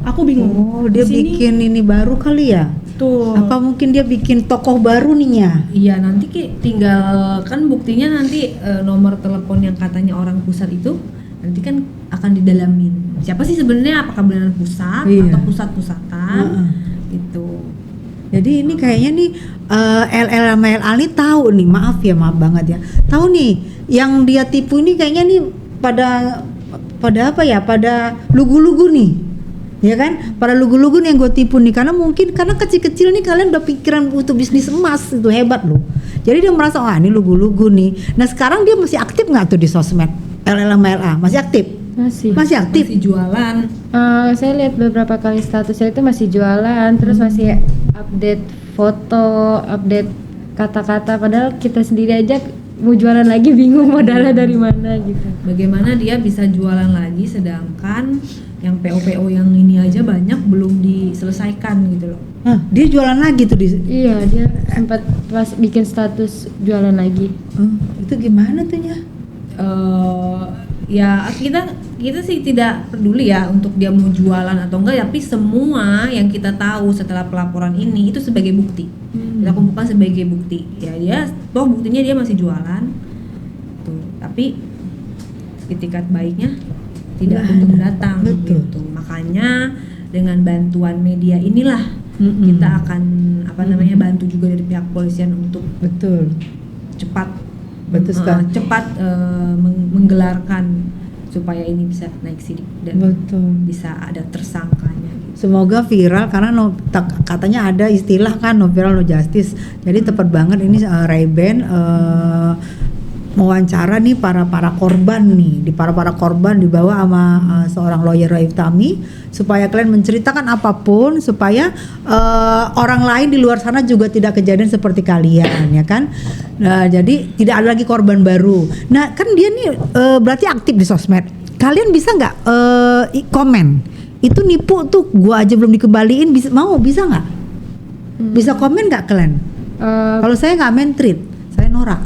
Aku bingung. Oh, dia Di sini- bikin ini baru kali ya? Tuh. Apa mungkin dia bikin tokoh baru nih ya? Iya, nanti tinggal kan buktinya nanti nomor telepon yang katanya orang pusat itu nanti kan akan didalamin. Siapa sih sebenarnya, apakah beneran pusat Iya. atau pusat-pusatan gitu. Jadi ini kayaknya nih LL sama LA nih tahu nih, maaf banget ya. Tahu nih yang dia tipu ini kayaknya nih pada apa ya? Pada lugu-lugu nih. Ya kan? Pada lugu-lugu nih yang gue tipu nih, karena mungkin karena kecil-kecil nih kalian udah pikiran untuk bisnis emas, itu hebat loh. Jadi dia merasa ini lugu-lugu nih. Nah, sekarang dia masih aktif nggak tuh di sosmed? LL sama LA masih aktif? Masih aktif? Masih jualan. Saya lihat beberapa kali statusnya itu masih jualan, terus masih update foto, update kata-kata, padahal kita sendiri aja mau jualan lagi bingung modalnya dari mana gitu. Bagaimana dia bisa jualan lagi sedangkan yang PO-PO yang ini aja banyak belum diselesaikan gitu loh. Dia jualan lagi tuh di. Iya, dia sempat pas bikin status jualan lagi. Itu gimana tuh ya? Ya kita sih tidak peduli ya untuk dia mau jualan atau enggak, tapi semua yang kita tahu setelah pelaporan ini itu sebagai bukti. Kita kumpulkan sebagai bukti. Ya dia toh buktinya dia masih jualan. Tuh, tapi itikat baiknya tidak kunjung datang. Betul. Gitu. Makanya dengan bantuan media inilah kita akan bantu juga dari pihak polisian untuk Betul. cepat Betul sekali. menggelarkan supaya ini bisa naik sidik dan Betul. bisa ada tersangkanya gitu. Semoga viral karena katanya ada istilah kan no viral no justice. Jadi tepat banget ini Ray-Ban mewawancara nih para korban nih, di para korban dibawa sama seorang lawyer Ray Utami supaya kalian menceritakan apapun supaya orang lain di luar sana juga tidak kejadian seperti kalian ya kan. Nah, jadi tidak ada lagi korban baru. Nah kan dia nih berarti aktif di sosmed. Kalian bisa nggak komen itu nipu tuh gua aja belum dikembaliin, bisa nggak? Bisa komen nggak kalian? Kalau saya nggak main tweet, saya norak.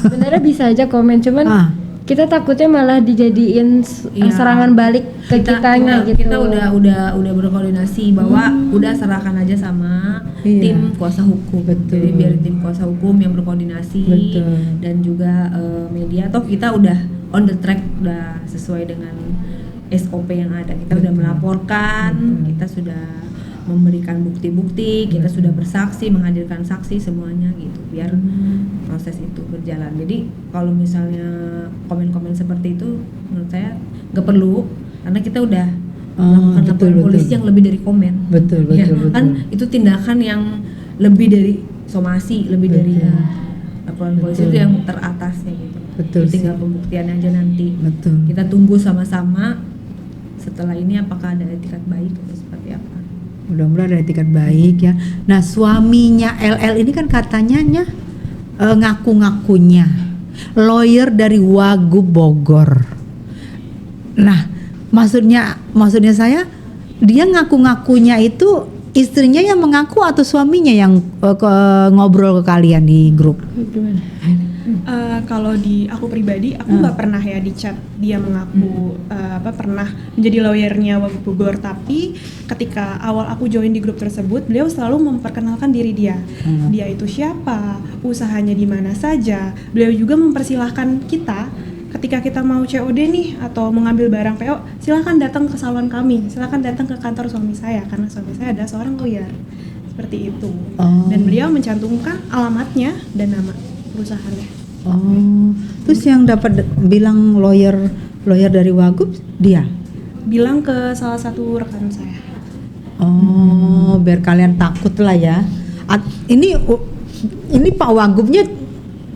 Sebenarnya bisa aja komen, cuman kita takutnya malah dijadiin serangan balik ke kitanya gitu. Kita udah berkoordinasi bahwa udah serahkan aja sama tim kuasa hukum. Betul. Jadi biar tim kuasa hukum yang berkoordinasi. Betul. Dan juga media. Toh kita udah on the track, udah sesuai dengan SOP yang ada. Kita udah melaporkan, kita sudah memberikan bukti-bukti, kita sudah bersaksi, menghadirkan saksi semuanya gitu, biar proses itu berjalan. Jadi kalau misalnya komen-komen seperti itu menurut saya nggak perlu, karena kita udah melakukan laporan polisi yang lebih dari komen. Betul. Kan itu tindakan yang lebih dari somasi, lebih dari laporan polisi itu yang teratasnya gitu. Betul. Tinggal pembuktian aja nanti. Betul. Kita tunggu sama-sama setelah ini apakah ada etikat baik atau seperti apa. Mudah-mudahan ada etikat baik ya. Nah suaminya LL ini kan katanya ngaku-ngakunya lawyer dari Wagub Bogor. Nah maksudnya saya dia ngaku-ngakunya itu istrinya yang mengaku atau suaminya yang ngobrol ke kalian di grup? Kalau di aku pribadi, aku nggak pernah ya di chat dia mengaku pernah menjadi lawyernya Wagub Bogor. Tapi ketika awal aku join di grup tersebut, beliau selalu memperkenalkan diri dia. Dia itu siapa, usahanya di mana saja. Beliau juga mempersilahkan kita ketika kita mau COD nih atau mengambil barang PO, silahkan datang ke salon kami, silahkan datang ke kantor suami saya karena suami saya adalah seorang lawyer. Seperti itu. Dan beliau mencantumkan alamatnya dan nama perusahaannya. Terus yang dapat bilang lawyer dari Wagub dia? Bilang ke salah satu rekan saya. Biar kalian takut lah ya. Ini Pak Wagubnya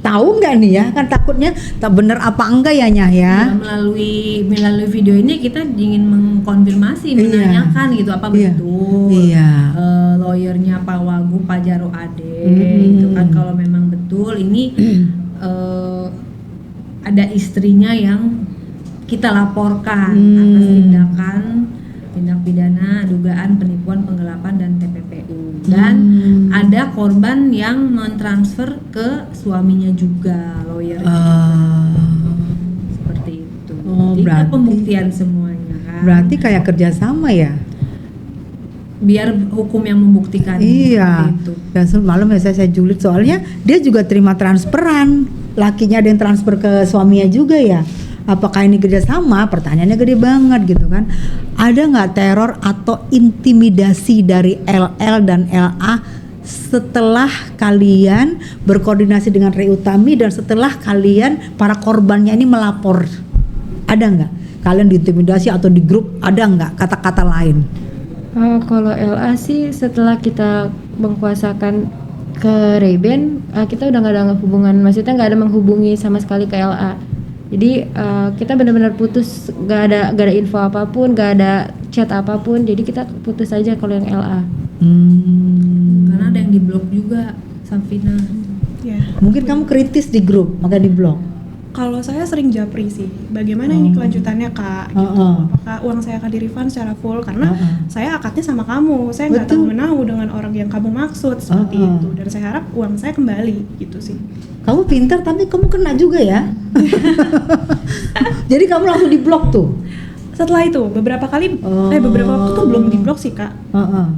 tahu nggak nih ya? Kan takutnya tak bener apa enggak ya Nyah ya? Melalui video ini kita ingin mengkonfirmasi, menanyakan gitu apa betul lawyernya Pak Wagub, Pak Jaro Ade itu kan kalau memang betul ini ada istrinya yang kita laporkan atas tindak pidana dugaan penipuan, penggelapan dan TPPU dan ada korban yang mentransfer ke suaminya juga lawyer seperti itu. Jadi berarti pembuktian semuanya kan. Berarti kayak kerjasama ya? Biar hukum yang membuktikan. Iya. Itu. Dan semalam ya saya julid soalnya dia juga terima transferan, lakinya ada yang transfer ke suaminya juga ya. Apakah ini kerjasama? Pertanyaannya gede banget gitu kan. Ada nggak teror atau intimidasi dari LL dan LA setelah kalian berkoordinasi dengan Ray Utami dan setelah kalian para korbannya ini melapor? Ada nggak? Kalian diintimidasi atau di grup ada nggak kata-kata lain? Kalau LA sih setelah kita mengkuasakan ke Ray-Ban, kita udah nggak ada hubungan, maksudnya nggak ada menghubungi sama sekali ke LA. Jadi kita benar-benar putus, nggak ada info apapun, nggak ada chat apapun. Jadi kita putus aja kalau yang LA. Karena ada yang diblok juga, Safina. Ya. Mungkin kamu kritis di grup, maka diblok. Kalau saya sering japri sih, bagaimana ini kelanjutannya Kak? Gitu. Apakah uang saya akan di-refund secara full? Karena saya akadnya sama kamu, saya nggak tahu menahu dengan orang yang kamu maksud seperti itu. Dan saya harap uang saya kembali, gitu sih. Kamu pintar tapi kamu kena juga ya. Jadi kamu langsung diblok tuh. Setelah itu beberapa waktu tuh belum diblok sih Kak.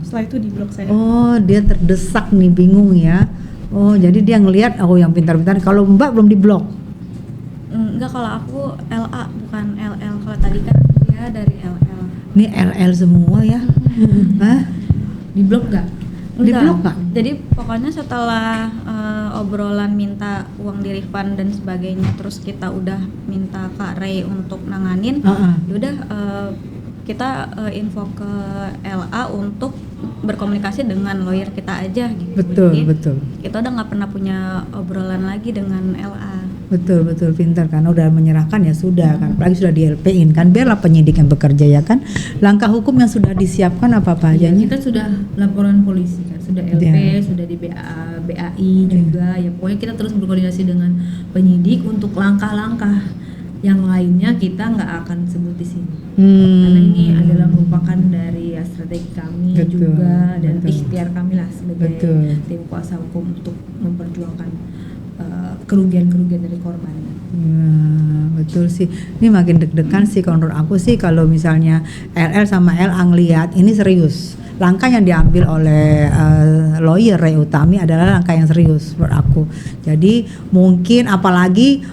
Setelah itu diblok saya. Oh, dia terdesak nih, bingung ya. Oh, jadi dia ngelihat yang pintar-pintar. Kalau Mbak belum diblok. Enggak, kalau aku LA bukan LL. Kalau tadi kan dia dari LL. Ini LL semua ya. Hah? Diblok nggak? Di blok nggak? Jadi pokoknya setelah obrolan minta uang di refund dan sebagainya, terus kita udah minta Kak Ray untuk nanganin, yaudah kita info ke LA untuk berkomunikasi dengan lawyer kita aja gitu. Betul, Jadi, betul. kita udah nggak pernah punya obrolan lagi dengan LA. Betul, pintar, karena udah menyerahkan ya sudah kan, apalagi sudah di LP-in kan, biarlah penyidik yang bekerja ya kan. Langkah hukum yang sudah disiapkan apa aja? Kita sudah laporan polisi kan, sudah LP, sudah di BAI juga ya. Pokoknya kita terus berkoordinasi dengan penyidik untuk langkah-langkah yang lainnya kita nggak akan sebut di sini. Karena ini adalah merupakan dari strategi kami juga dan ikhtiar kami lah sebagai tim kuasa hukum untuk memperjuangkan kerugian-kerugian dari korban. Betul sih. Ini makin deg-degan sih kalau menurut aku sih, kalau misalnya LL sama LA ngelihat ini serius. Langkah yang diambil oleh lawyer Ray Utami adalah langkah yang serius menurut aku. Jadi mungkin apalagi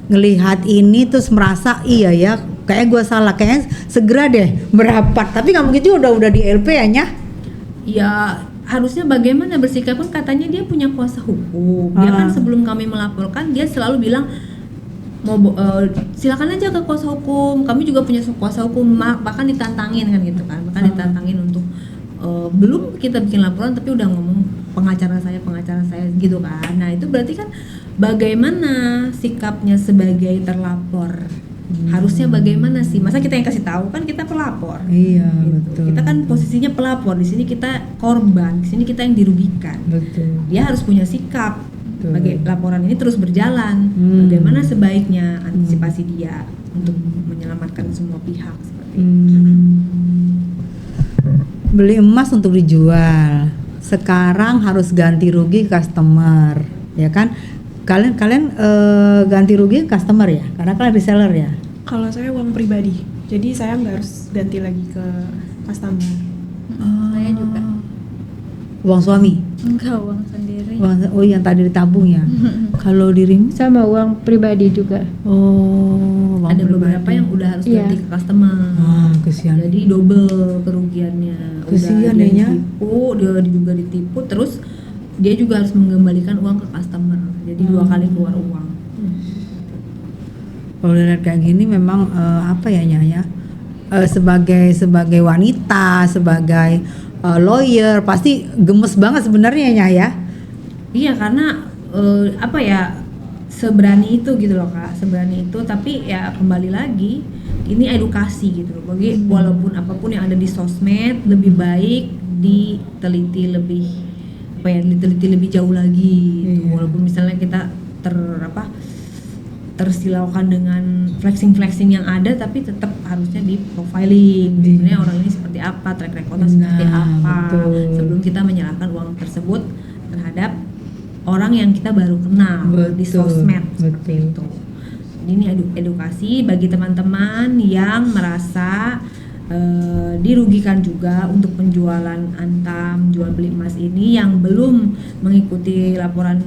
ngelihat ini terus merasa iya ya, kayak gue salah, kayaknya segera deh merapat. Tapi nggak mungkin juga udah di LP ya. Ya harusnya bagaimana bersikap, kan katanya dia punya kuasa hukum. Dia kan sebelum kami melaporkan dia selalu bilang mau silakan aja ke kuasa hukum, kami juga punya kuasa hukum, bahkan ditantangin kan gitu kan, bahkan ditantangin untuk belum kita bikin laporan tapi udah ngomong pengacara saya gitu kan. Nah itu berarti kan bagaimana sikapnya sebagai terlapor. Harusnya bagaimana sih? Masa kita yang kasih tahu, kan kita pelapor. Iya, gitu. betul. Kita kan posisinya pelapor, di sini kita korban, di sini kita yang dirugikan. Betul. Dia harus punya sikap. Bagi laporan ini terus berjalan. Bagaimana sebaiknya antisipasi dia untuk menyelamatkan semua pihak seperti itu. Beli emas untuk dijual. Sekarang harus ganti rugi customer, ya kan? Kalian ganti rugi customer ya, karena kalian reseller ya. Kalau saya uang pribadi, jadi saya nggak harus ganti lagi ke customer. Saya juga. Uang suami? Enggak, uang sendiri. Oh yang tadi ditabung ya. Kalau dirimu? Sama uang pribadi juga. Oh, uang Ada pribadi. beberapa yang udah harus Iya. ganti ke customer. Kesian. Jadi double kerugiannya. Kesian Udah dia ya. ditipu, dia juga ditipu, terus dia juga harus mengembalikan uang ke customer. Jadi 2 kali keluar uang. Kalau lihat kayak gini memang apa ya Nya, sebagai wanita, sebagai lawyer pasti gemes banget sebenarnya Nya ya. Iya, karena apa ya, seberani itu gitu loh Kak, seberani itu. Tapi ya kembali lagi ini edukasi gitu loh. Bagi walaupun apapun yang ada di sosmed, lebih baik diteliti lebih jauh lagi gitu. Walaupun misalnya kita tersilaukan dengan flexing yang ada, tapi tetap harusnya di profiling sebenarnya orang ini seperti apa, track recordnya seperti apa, sebelum kita menyerahkan uang tersebut terhadap orang yang kita baru kenal di sosmed seperti itu. Jadi ini edukasi bagi teman-teman yang merasa dirugikan juga untuk penjualan Antam, jual beli emas ini, yang belum mengikuti laporan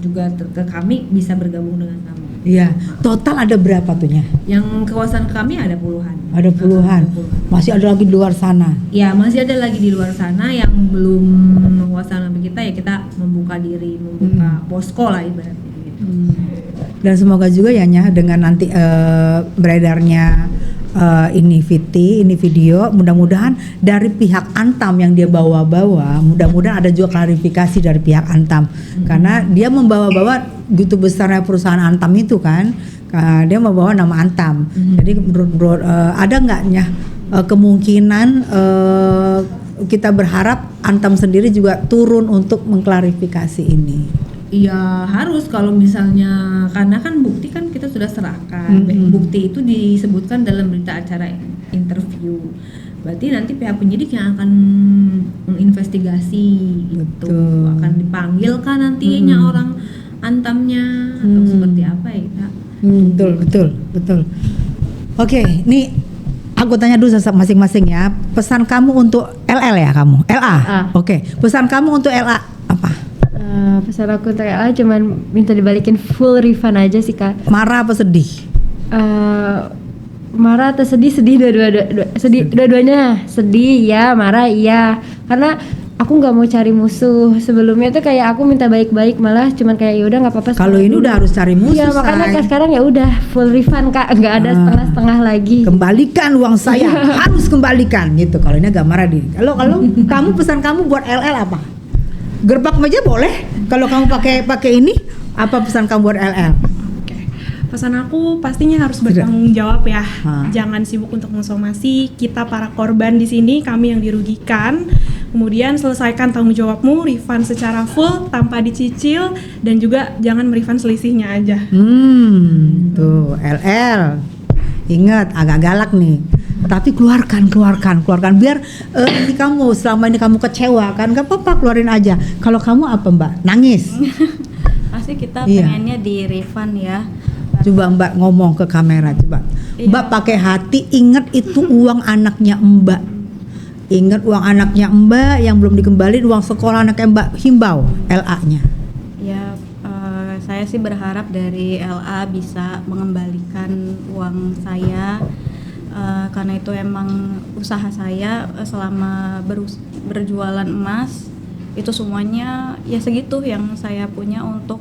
juga ke kami, bisa bergabung dengan kami. Iya. Total ada berapa tuh Nya? Yang kawasan kami ada puluhan. Ada puluhan. Masih ada lagi di luar sana. Ya, masih ada lagi di luar sana yang belum menguasai nama kita, ya kita membuka diri, membuka posko lah ibaratnya gitu. Dan semoga juga ya Nya, dengan nanti beredarnya ini video, mudah-mudahan dari pihak Antam yang dia bawa-bawa, mudah-mudahan ada juga klarifikasi dari pihak Antam, karena dia membawa-bawa gitu besarnya perusahaan Antam itu kan, dia membawa nama Antam. Jadi menurut ada nggak Nya kemungkinan kita berharap Antam sendiri juga turun untuk mengklarifikasi ini? Iya, harus. Kalau misalnya, karena kan bukti kan kita sudah serahkan. Bukti itu disebutkan dalam berita acara interview. Berarti nanti pihak penyidik yang akan menginvestigasi itu, akan dipanggil kan nantinya orang Antamnya atau seperti apa ya kita. Betul. Oke, nih aku tanya dulu masing-masing ya. Pesan kamu untuk LL ya kamu? LA. Oke. Pesan kamu untuk LA apa? Pesan aku untuk LA cuman minta dibalikin full refund aja sih Kak. Marah apa sedih? Marah atau sedih? Dua-duanya. Sedih ya, marah iya. karena aku nggak mau cari musuh. Sebelumnya tuh kayak aku minta baik-baik, malah cuman kayak yaudah nggak apa-apa. Kalau ini udah harus cari musuh. Iya, makanya say. Kak, sekarang ya udah full refund Kak, nggak ada setengah-setengah lagi. Kembalikan uang saya, harus kembalikan gitu. Kalau ini agak marah di. Kalau kamu pesan kamu buat LL apa? Gerbak meja boleh. Kalau kamu pakai ini, apa pesan kamu buat LL? Pesan aku pastinya harus bertanggung jawab ya. Ha. Jangan sibuk untuk mensomasi. Kita para korban di sini, kami yang dirugikan. Kemudian selesaikan tanggung jawabmu, refund secara full tanpa dicicil, dan juga jangan merefund selisihnya aja. Tuh LL. Ingat agak galak nih. Tapi keluarkan biar ini kamu selama ini kamu kecewa kan, gak apa-apa keluarin aja. Kalau kamu apa Mbak? Nangis? Pasti kita Iya. pengennya di refund ya. Coba Mbak ngomong ke kamera coba. Iya. Mbak pakai hati, ingat itu uang anaknya Mbak. Ingat uang anaknya Mbak yang belum dikembaliin, uang sekolah anaknya Mbak, himbau LA-nya. Ya, saya sih berharap dari LA bisa mengembalikan uang saya, karena itu emang usaha saya selama berjualan emas. Itu semuanya ya segitu yang saya punya untuk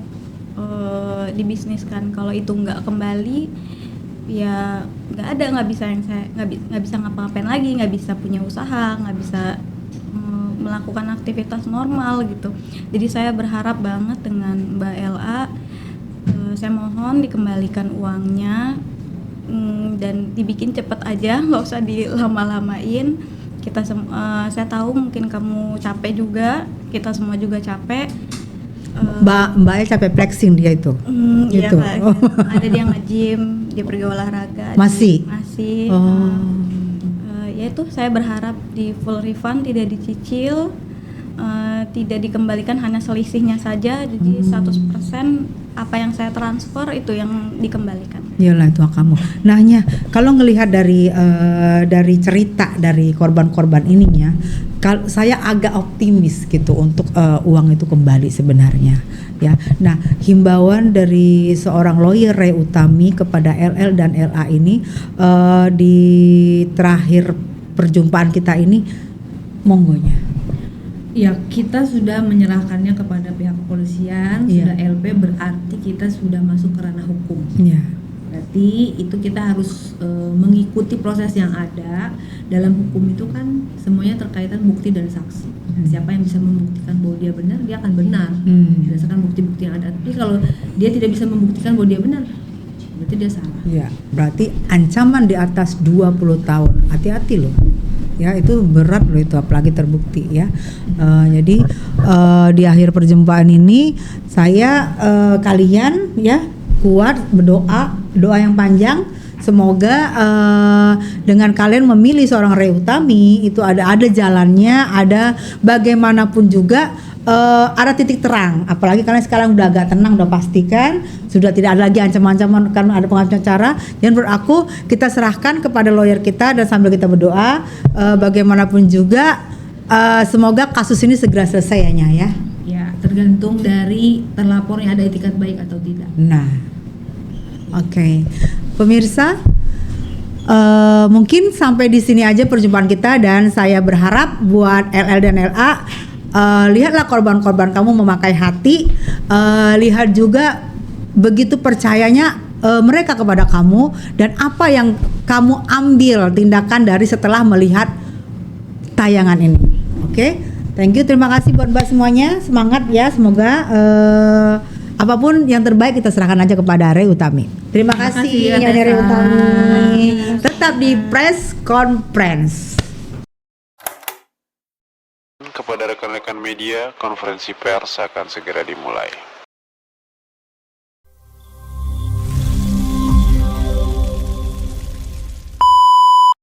dibisniskan. Kalau itu nggak kembali, ya nggak bisa yang saya nggak bisa ngapa-ngapain lagi, nggak bisa punya usaha, nggak bisa melakukan aktivitas normal gitu. Jadi saya berharap banget dengan Mbak LA, saya mohon dikembalikan uangnya, dan dibikin cepet aja, nggak usah dilama-lamain. Saya tahu mungkin kamu capek juga, kita semua juga capek. Mbaknya capek flexing dia itu. Iya Gitu. Kak, ada dia nge-gym, dia pergi olahraga. Masih? Masih. Ya itu saya berharap di full refund, tidak dicicil, tidak dikembalikan, hanya selisihnya saja. Jadi 100% apa yang saya transfer itu yang dikembalikan. Iyalah itu hak kamu. Nahnya kalau ngelihat dari cerita dari korban-korban ininya, saya agak optimis gitu untuk uang itu kembali sebenarnya. Ya, nah himbauan dari seorang lawyer Ray Utami kepada LL dan LA ini di terakhir perjumpaan kita ini, monggonya. Ya, kita sudah menyerahkannya kepada pihak kepolisian, Iya. sudah LP, berarti kita sudah masuk ke ranah hukum. Ya. Berarti itu kita harus mengikuti proses yang ada. Dalam hukum itu kan semuanya terkaitan bukti dan saksi. Siapa yang bisa membuktikan bahwa dia benar, dia akan benar berdasarkan bukti-bukti yang ada. Tapi kalau dia tidak bisa membuktikan bahwa dia benar, berarti dia salah. Ya, berarti ancaman di atas 20 tahun. Hati-hati loh. Ya, itu berat loh itu, apalagi terbukti ya. Jadi di akhir perjumpaan ini saya kalian ya kuat berdoa, doa yang panjang. Semoga dengan kalian memilih seorang Ray Utami itu ada jalannya, ada bagaimanapun juga ada titik terang. Apalagi kalian sekarang udah agak tenang, udah pastikan sudah tidak ada lagi ancaman-ancaman karena ada pengawasan cara. Dan menurut aku kita serahkan kepada lawyer kita dan sambil kita berdoa bagaimanapun juga semoga kasus ini segera selesai ya Nya ya. Ya, tergantung dari terlapornya ada etikat baik atau tidak. Nah, oke. Pemirsa, mungkin sampai di sini aja perjumpaan kita, dan saya berharap buat LL dan LA, lihatlah korban-korban kamu memakai hati, lihat juga begitu percayanya mereka kepada kamu, dan apa yang kamu ambil tindakan dari setelah melihat tayangan ini. Oke, thank you, terima kasih buat Mbak semuanya, semangat ya, semoga apapun yang terbaik kita serahkan aja kepada Ray Utami. Terima kasih kasih, Ray Tessa. Utami. Tetap di Press Conference. Kepada rekan-rekan media, konferensi pers akan segera dimulai.